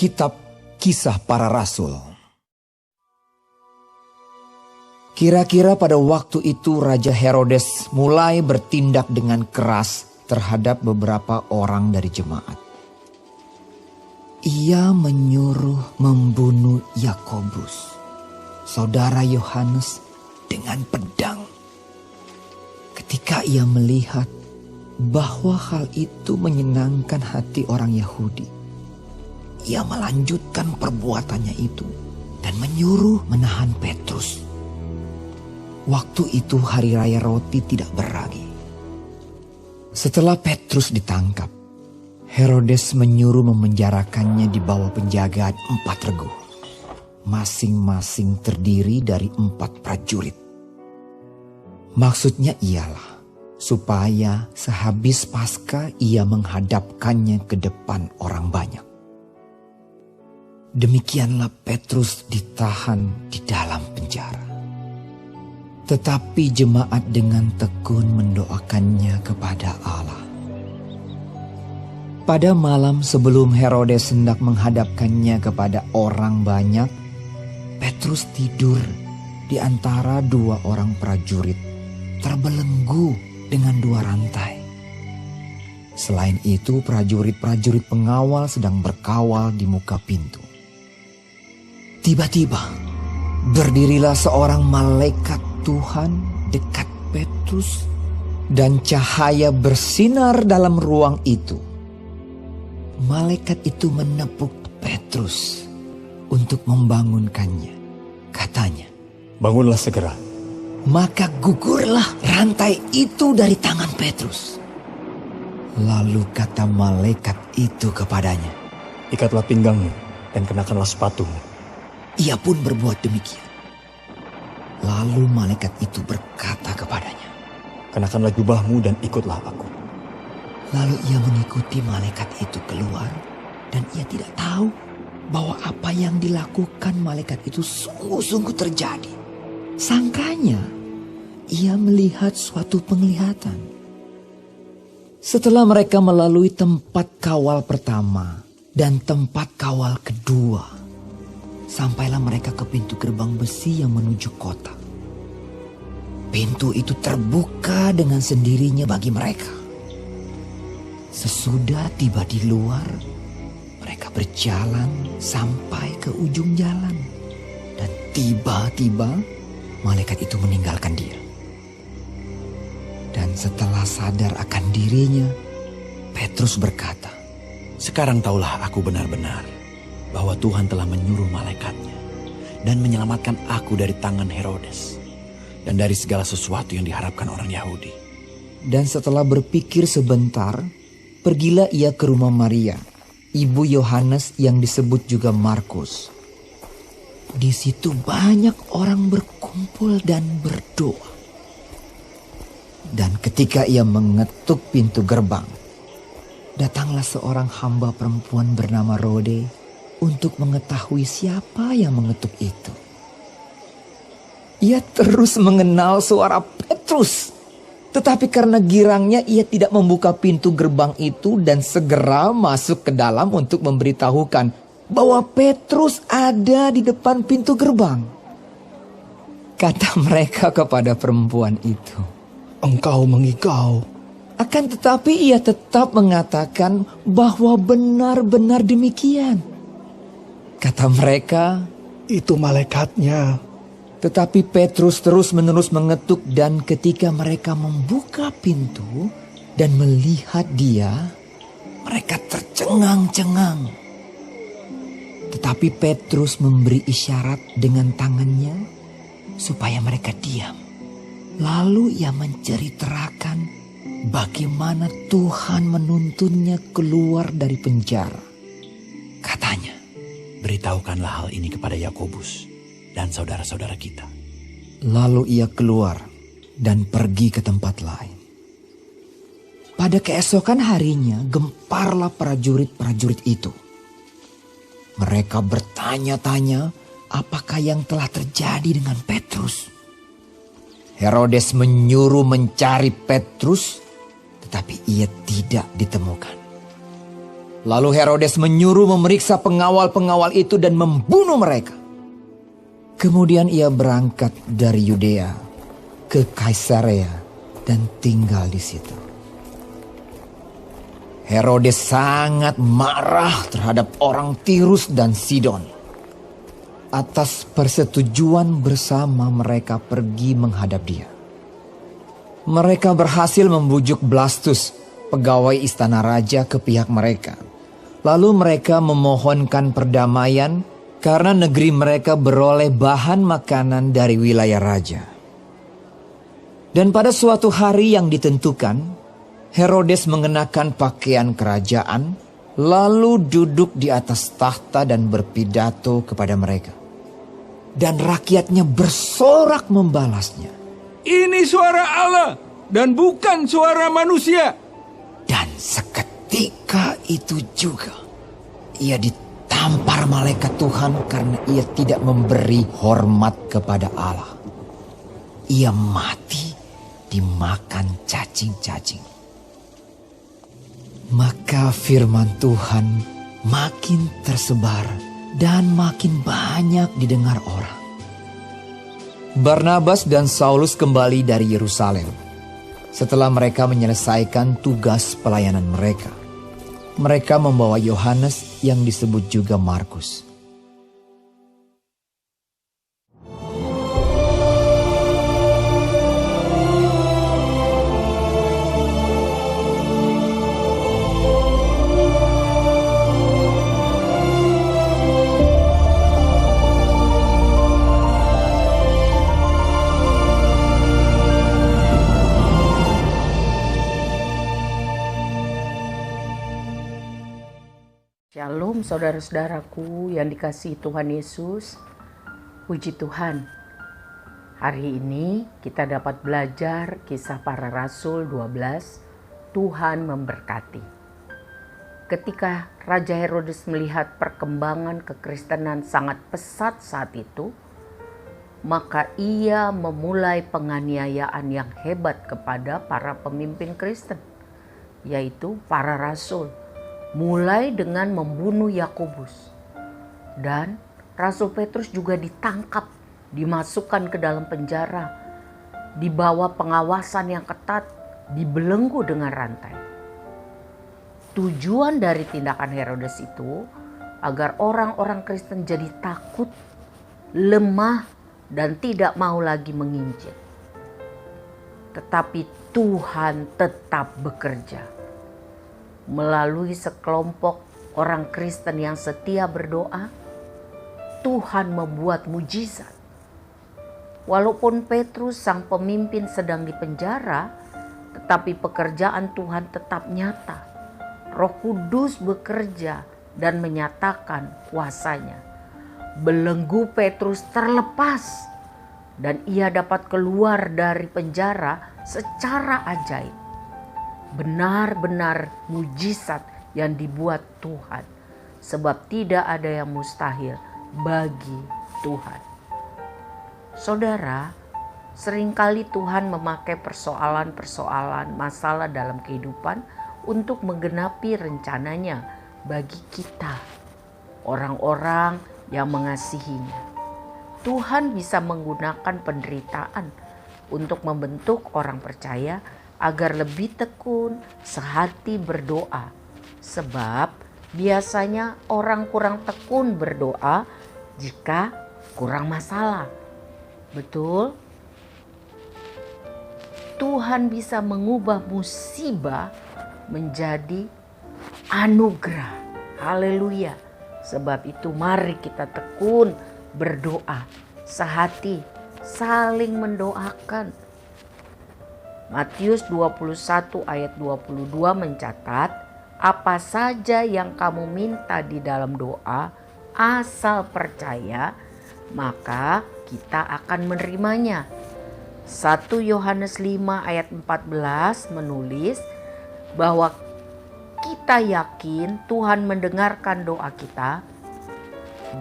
Kitab Kisah Para Rasul. Kira-kira pada waktu itu Raja Herodes mulai bertindak dengan keras terhadap beberapa orang dari jemaat. Ia menyuruh membunuh Yakobus, saudara Yohanes, dengan pedang. Ketika ia melihat bahwa hal itu menyenangkan hati orang Yahudi, ia melanjutkan perbuatannya itu dan menyuruh menahan Petrus. Waktu itu hari raya roti tidak beragi. Setelah Petrus ditangkap, Herodes menyuruh memenjarakannya di bawah penjagaan 4 regu, masing-masing terdiri dari 4 prajurit. Maksudnya ialah supaya sehabis Paskah ia menghadapkannya ke depan orang banyak. Demikianlah Petrus ditahan di dalam penjara. Tetapi jemaat dengan tekun mendoakannya kepada Allah. Pada malam sebelum Herodes hendak menghadapkannya kepada orang banyak, Petrus tidur di antara 2 orang prajurit, terbelenggu dengan 2 rantai. Selain itu, prajurit-prajurit pengawal sedang berkawal di muka pintu. Tiba-tiba berdirilah seorang malaikat Tuhan dekat Petrus, dan cahaya bersinar dalam ruang itu. Malaikat itu menepuk Petrus untuk membangunkannya. Katanya, "Bangunlah segera." Maka gugurlah rantai itu dari tangan Petrus. Lalu kata malaikat itu kepadanya, "Ikatlah pinggangmu dan kenakanlah sepatumu." Ia pun berbuat demikian. Lalu malaikat itu berkata kepadanya, "Kenakanlah jubahmu dan ikutlah aku." Lalu ia mengikuti malaikat itu keluar, dan ia tidak tahu bahwa apa yang dilakukan malaikat itu sungguh-sungguh terjadi. Sangkanya ia melihat suatu penglihatan. Setelah mereka melalui tempat kawal pertama dan tempat kawal kedua, sampailah mereka ke pintu gerbang besi yang menuju kota. Pintu itu terbuka dengan sendirinya bagi mereka. Sesudah tiba di luar, mereka berjalan sampai ke ujung jalan. Dan tiba-tiba malaikat itu meninggalkan dia. Dan setelah sadar akan dirinya, Petrus berkata, "Sekarang taulah aku benar-benar bahwa Tuhan telah menyuruh malaikatnya dan menyelamatkan aku dari tangan Herodes dan dari segala sesuatu yang diharapkan orang Yahudi." Dan setelah berpikir sebentar, pergilah ia ke rumah Maria, ibu Yohanes yang disebut juga Markus. Di situ banyak orang berkumpul dan berdoa. Dan ketika ia mengetuk pintu gerbang, datanglah seorang hamba perempuan bernama Rode untuk mengetahui siapa yang mengetuk itu. Ia terus mengenal suara Petrus, tetapi karena girangnya ia tidak membuka pintu gerbang itu dan segera masuk ke dalam untuk memberitahukan bahwa Petrus ada di depan pintu gerbang. Kata mereka kepada perempuan itu, "Engkau mengigau." Akan tetapi ia tetap mengatakan bahwa benar-benar demikian. Kata mereka, "Itu malaikatnya." Tetapi Petrus terus-menerus mengetuk, dan ketika mereka membuka pintu dan melihat dia, mereka tercengang-cengang. Tetapi Petrus memberi isyarat dengan tangannya supaya mereka diam. Lalu ia menceritakan bagaimana Tuhan menuntunnya keluar dari penjara. Katanya, "Beritahukanlah hal ini kepada Yakobus dan saudara-saudara kita." Lalu ia keluar dan pergi ke tempat lain. Pada keesokan harinya gemparlah prajurit-prajurit itu. Mereka bertanya-tanya apakah yang telah terjadi dengan Petrus. Herodes menyuruh mencari Petrus, tetapi ia tidak ditemukan. Lalu Herodes menyuruh memeriksa pengawal-pengawal itu dan membunuh mereka. Kemudian ia berangkat dari Yudea ke Kaisarea dan tinggal di situ. Herodes sangat marah terhadap orang Tirus dan Sidon. Atas persetujuan bersama mereka pergi menghadap dia. Mereka berhasil membujuk Blastus, pegawai istana raja, ke pihak mereka. Lalu mereka memohonkan perdamaian karena negeri mereka beroleh bahan makanan dari wilayah raja. Dan pada suatu hari yang ditentukan, Herodes mengenakan pakaian kerajaan, lalu duduk di atas tahta dan berpidato kepada mereka. Dan rakyatnya bersorak membalasnya. Ini suara Allah dan bukan suara manusia. Dan seketika itu juga ia ditampar malaikat Tuhan karena ia tidak memberi hormat kepada Allah. Ia mati dimakan cacing-cacing. Maka firman Tuhan makin tersebar dan makin banyak didengar orang. Barnabas dan Saulus kembali dari Yerusalem. Setelah mereka menyelesaikan tugas pelayanan mereka, mereka membawa Yohanes yang disebut juga Markus. Shalom saudara-saudaraku yang dikasihi Tuhan Yesus. Puji Tuhan. Hari ini kita dapat belajar Kisah Para Rasul 12. Tuhan memberkati. Ketika Raja Herodes melihat perkembangan kekristenan sangat pesat saat itu, maka ia memulai penganiayaan yang hebat kepada para pemimpin Kristen, yaitu para rasul. Mulai dengan membunuh Yakobus, dan Rasul Petrus juga ditangkap, dimasukkan ke dalam penjara, di bawah pengawasan yang ketat, dibelenggu dengan rantai. Tujuan dari tindakan Herodes itu agar orang-orang Kristen jadi takut, lemah, dan tidak mau lagi menginjil. Tetapi Tuhan tetap bekerja. Melalui sekelompok orang Kristen yang setia berdoa, Tuhan membuat mujizat. Walaupun Petrus sang pemimpin sedang dipenjara, tetapi pekerjaan Tuhan tetap nyata. Roh Kudus bekerja dan menyatakan kuasanya. Belenggu Petrus terlepas dan ia dapat keluar dari penjara secara ajaib. Benar-benar mujizat yang dibuat Tuhan, sebab tidak ada yang mustahil bagi Tuhan. Saudara, seringkali Tuhan memakai persoalan-persoalan masalah dalam kehidupan untuk menggenapi rencananya bagi kita, orang-orang yang mengasihinya. Tuhan bisa menggunakan penderitaan untuk membentuk orang percaya agar lebih tekun, sehati berdoa. Sebab biasanya orang kurang tekun berdoa jika kurang masalah. Betul? Tuhan bisa mengubah musibah menjadi anugerah. Haleluya. Sebab itu mari kita tekun berdoa, sehati, saling mendoakan. Matius 21 ayat 22 mencatat, apa saja yang kamu minta di dalam doa, asal percaya, maka kita akan menerimanya. 1 Yohanes 5 ayat 14 menulis bahwa kita yakin Tuhan mendengarkan doa kita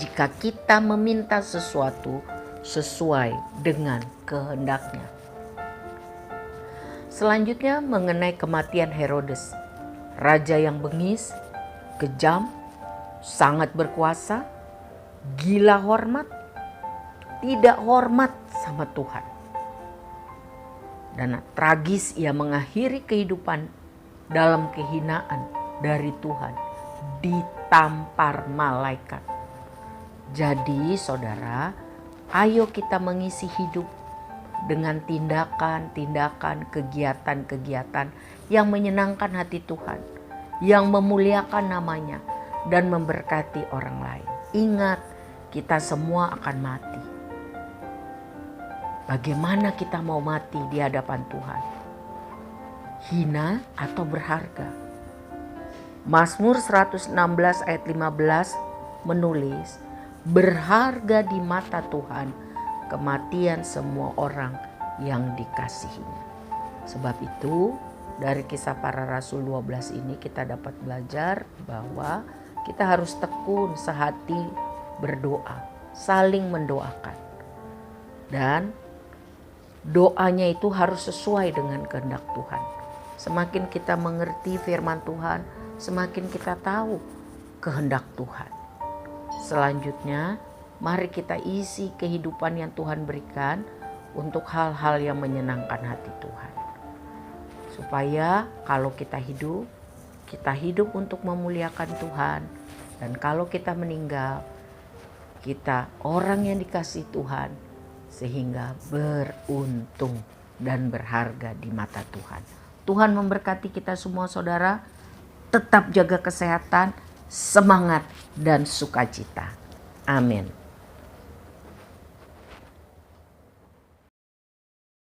jika kita meminta sesuatu sesuai dengan kehendaknya. Selanjutnya mengenai kematian Herodes, raja yang bengis, kejam, sangat berkuasa, gila hormat, tidak hormat sama Tuhan. Dan tragis ia mengakhiri kehidupan dalam kehinaan dari Tuhan, ditampar malaikat. Jadi saudara, ayo kita mengisi hidup dengan tindakan-tindakan, kegiatan-kegiatan yang menyenangkan hati Tuhan, yang memuliakan namanya dan memberkati orang lain. Ingat, kita semua akan mati. Bagaimana kita mau mati di hadapan Tuhan? Hina atau berharga? Mazmur 116 ayat 15 menulis, berharga di mata Tuhan kematian semua orang yang dikasihinya. Sebab itu dari Kisah Para Rasul 12 ini kita dapat belajar bahwa kita harus tekun sehati berdoa, saling mendoakan. Dan doanya itu harus sesuai dengan kehendak Tuhan. Semakin kita mengerti firman Tuhan, semakin kita tahu kehendak Tuhan. Selanjutnya, mari kita isi kehidupan yang Tuhan berikan untuk hal-hal yang menyenangkan hati Tuhan. Supaya kalau kita hidup untuk memuliakan Tuhan. Dan kalau kita meninggal, kita orang yang dikasihi Tuhan, sehingga beruntung dan berharga di mata Tuhan. Tuhan memberkati kita semua saudara, tetap jaga kesehatan, semangat dan sukacita. Amin.